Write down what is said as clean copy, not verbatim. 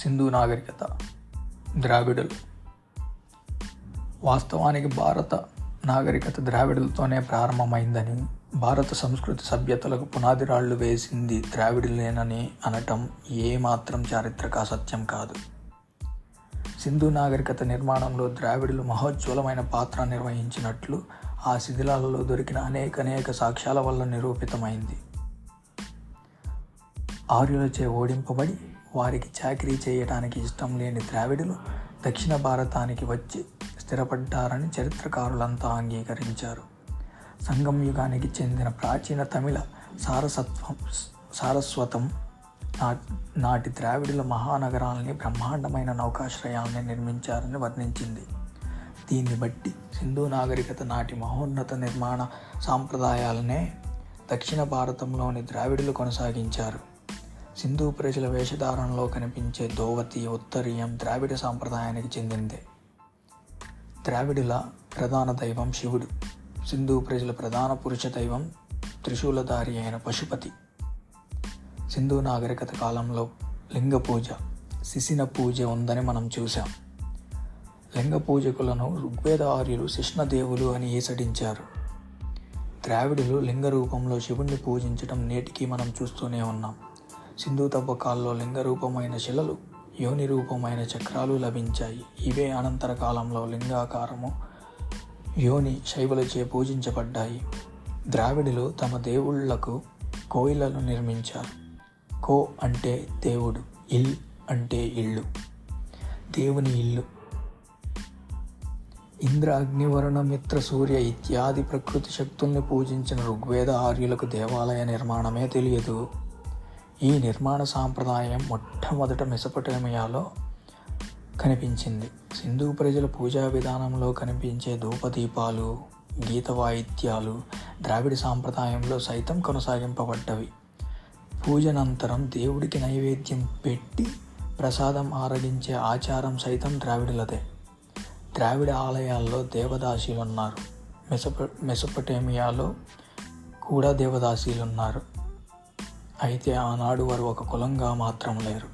సింధు నాగరికత, ద్రావిడులు. వాస్తవానికి భారత నాగరికత ద్రావిడులతోనే ప్రారంభమైందని, భారత సంస్కృతి సభ్యతలకు పునాది రాళ్లు వేసింది ద్రావిడులేనని అనటం ఏమాత్రం చారిత్రక అసత్యం కాదు. సింధు నాగరికత నిర్మాణంలో ద్రావిడులు మహోజ్వలమైన పాత్ర నిర్వహించినట్లు ఆ శిథిలాలలో దొరికిన అనేక సాక్ష్యాల వల్ల నిరూపితమైంది. ఆర్యులచే ఓడింపబడి వారికి చాకిరీ చేయటానికి ఇష్టం లేని ద్రావిడులు దక్షిణ భారతానికి వచ్చి స్థిరపడ్డారని చరిత్రకారులంతా అంగీకరించారు. సంగం యుగానికి చెందిన ప్రాచీన తమిళ సారస్వతం నాటి ద్రావిడుల మహానగరాలని, బ్రహ్మాండమైన నౌకాశ్రయాలని నిర్మించారని వర్ణించింది. దీన్ని బట్టి సింధు నాగరికత నాటి మహోన్నత నిర్మాణ సాంప్రదాయాలనే దక్షిణ భారతంలోని ద్రావిడులు కొనసాగించారు. సింధు ప్రజల వేషధారణలో కనిపించే ధోవతి, ఉత్తరీయం ద్రావిడ సాంప్రదాయానికి చెందిందే. ద్రావిడుల ప్రధాన దైవం శివుడు. సింధు ప్రజల ప్రధాన పురుష దైవం త్రిశూలధారి అయిన పశుపతి. సింధు నాగరికత కాలంలో లింగ పూజ, శిశిన పూజ ఉందని మనం చూసాం. లింగ పూజకులను ఋగ్వేద ఆర్యులు శిష్ణదేవులు అని ఈసడించారు. ద్రావిడులు లింగ రూపంలో శివుణ్ణి పూజించడం నేటికి మనం చూస్తూనే ఉన్నాం. సింధు తవ్వకాల్లో లింగ రూపమైన శిలలు, యోని రూపమైన చక్రాలు లభించాయి. ఇవే అనంతర కాలంలో లింగాకారము, యోని శైవులచే పూజించబడ్డాయి. ద్రావిడులు తమ దేవుళ్లకు కోయిలను నిర్మించారు. కో అంటే దేవుడు, ఇల్ అంటే ఇల్లు, దేవుని ఇల్లు. ఇంద్ర, అగ్ని, వరుణ, మిత్ర, సూర్య ఇత్యాది ప్రకృతి శక్తుల్ని పూజించిన ఋగ్వేద ఆర్యులకు దేవాలయ నిర్మాణమే తెలియదు. ఈ నిర్మాణ సాంప్రదాయం మొట్టమొదట మెసొపొటేమియాలో కనిపించింది. సింధు ప్రజల పూజా విధానంలో కనిపించే ధూపదీపాలు, గీత వాయిద్యాలు ద్రావిడ సాంప్రదాయంలో సైతం కొనసాగింపబడ్డవి. పూజనంతరం దేవుడికి నైవేద్యం పెట్టి ప్రసాదం ఆరగించే ఆచారం సైతం ద్రావిడులదే. ద్రావిడ ఆలయాల్లో దేవదాసీలున్నారు. మెసొపొటేమియాలో కూడా దేవదాసీలున్నారు. అయితే ఆనాడు వారు ఒక కులంగా మాత్రం లేరు.